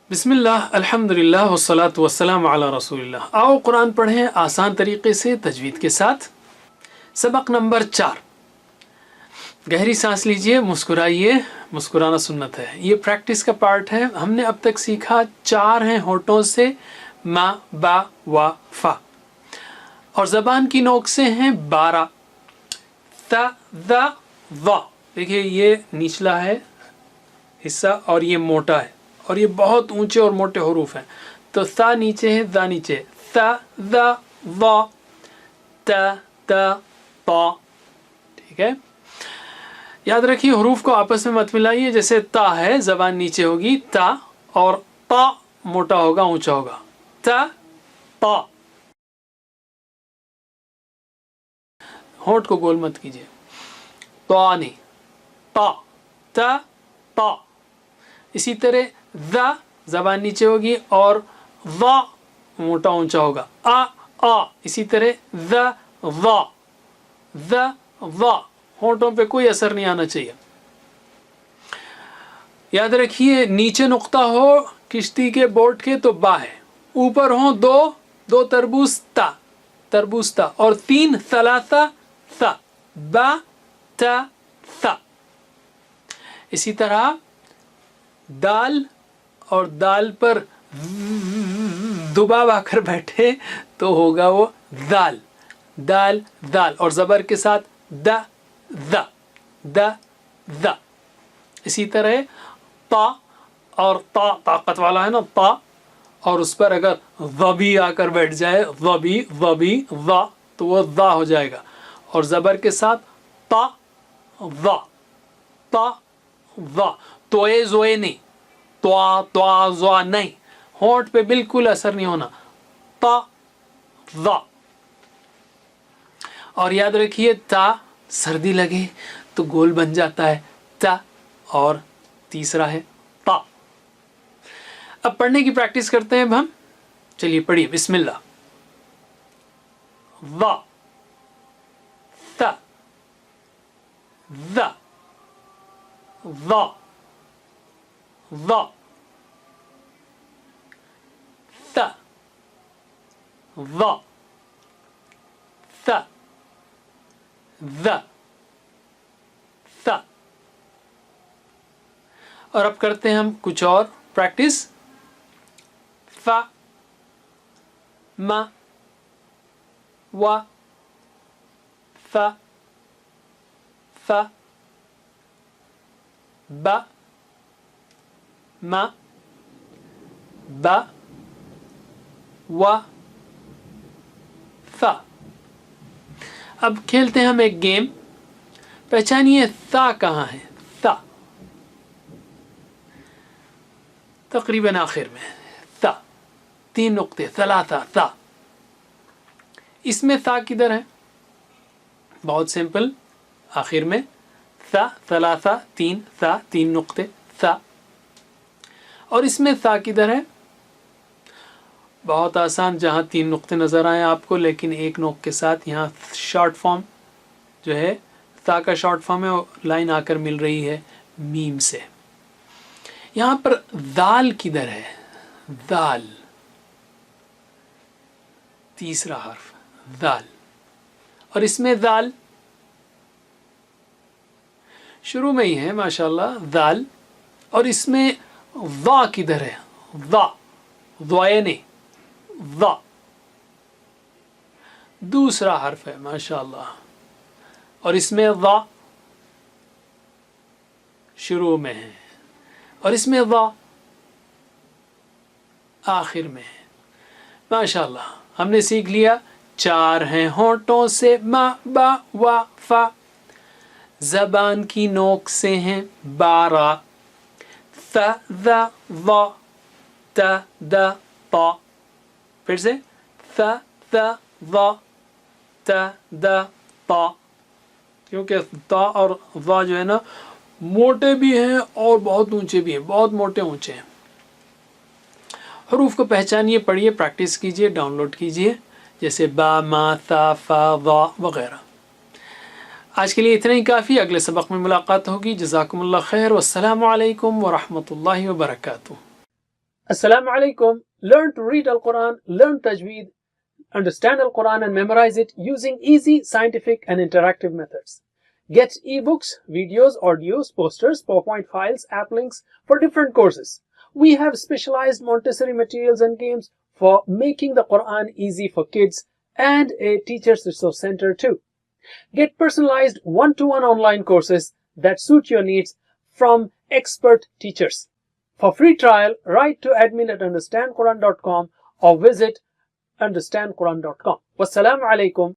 بسم اللہ الحمدللہ والصلاة والسلام علی رسول اللہ. آؤ قرآن پڑھیں آسان طریقے سے تجوید کے ساتھ. سبق نمبر 4. گہری سانس لیجئے، مسکرائیے. مسکرانا سنت ہے، یہ پریکٹس کا پارٹ ہے. ہم نے اب تک سیکھا 4 ہیں ہونٹوں سے، ما، با، وا، فا، اور زبان کی نوک سے ہیں 12. تا، دا، وا. دیکھیے یہ نچلا ہے حصہ اور یہ موٹا ہے، اور یہ بہت اونچے اور موٹے حروف ہیں. تو تا نیچے ہے، دا نیچے ہے. تا، دا، وا، تا، تا، پا. ٹھیک ہے، یاد رکھیے حروف کو آپس میں مت ملائیے. جیسے تا ہے زبان نیچے ہوگی تا، اور پا موٹا ہوگا، اونچا ہوگا. تا، پا. ہونٹ کو گول مت کیجیے. پا نہیں، پا. تا، پا. اسی طرح دا زبان نیچے ہوگی اور وا موٹا اونچا ہوگا. آ، آ. اسی طرح دا، وا، دا، وا. ہونٹوں پہ کوئی اثر نہیں آنا چاہیے. یاد رکھیے نیچے نقطہ ہو کشتی کے بورڈ کے تو با ہے، اوپر ہوں دو تربوز تا، تربوز تا، اور 3 ثلاثہ ثا، با، تا، ثا. اسی طرح دال اور دال پر دباو آ کر بیٹھے تو ہوگا وہ دال، دال، دال. اور زبر کے ساتھ دا، دا، دا، دا. اسی طرح پا اور تا طاقت والا ہے نا پا، اور اس پر اگر وبی آ کر بیٹھ جائے، وبی، وبی، وا، تو وہ وا ہو جائے گا. اور زبر کے ساتھ پا، وا، پا، وا. توئے زوئے نہیں، توا، توا، زوا نہیں. ہونٹ پہ بالکل اثر نہیں ہونا. پا، وا. اور یاد رکھیے تا سردی لگے تو گول بن جاتا ہے تا. اور تیسرا ہے پا. اب پڑھنے کی پریکٹس کرتے ہیں. اب ہم چلیے پڑھیے. بسم اللہ. وا، تا، ذا، وا، وا، تا، وا، تا، ذا، تا. اور اب کرتے ہیں ہم کچھ اور پریکٹس. فا، ما، وا، فا، فا، با، ما، با، وا، فا. اب کھیلتے ہیں ہم ایک گیم. پہچانیے تا کہاں ہے. تا تقریباً آخر میں. تا 3 نقطے، ثلاثہ تا. اس میں تا کدھر ہے؟ بہت سمپل، آخر میں تا، ثلاثہ 3، تا 3 نقطے، تا. اور اس میں تا کدھر ہے؟ بہت آسان، جہاں 3 نقطے نظر آئیں آپ کو، لیکن ایک نوک کے ساتھ یہاں شارٹ فارم جو ہے تا کا شارٹ فارم ہے، لائن آ کر مل رہی ہے میم سے. یہاں پر دال کدھر ہے؟ دال تیسرا حرف، دال. اور اس میں دال شروع میں ہی ہے ماشاءاللہ، دال. اور اس میں وا کدھر ہے؟ وا، وائے نہیں، وا دوسرا حرف ہے ماشاءاللہ. اور اس میں وا شروع میں ہے، اور اس میں وا آخر میں ہے. ماشاءاللہ ہم نے سیکھ لیا. 4 ہیں ہونٹوں سے، ما، با، وا، فا. زبان کی نوک سے ہیں 12. تا، دا، وا، تا، دا، پا. پھر سے تا، دا، وا، تا، دا، پا. کیونکہ تا اور وا جو ہے نا موٹے بھی ہیں اور بہت اونچے بھی ہیں، بہت موٹے اونچے ہیں. حروف کو پہچانیے، پڑھیے، پریکٹس کیجیے، ڈاؤن لوڈ کیجیے، جیسے با، ما، تا، فا، وا وغیرہ. آج کے لیے اتنا ہی کافی. اگلے سبق میں ملاقات ہوگی. جزاکم اللہ خیر، والسلام علیکم ورحمۃ اللہ وبرکاتہ. Assalamu alaikum. Learn to read Al-Quran, learn Tajweed, understand Al-Quran and memorize it using easy, scientific and interactive methods. Get ebooks, videos, audios, posters, PowerPoint files, app links for different courses. We have specialized Montessori materials and games for making the Quran easy for kids and a teacher's resource center too. Get personalized one-to-one online courses that suit your needs from expert teachers. For free trial, write to admin@understandquran.com or visit understandquran.com. Wassalamu alaikum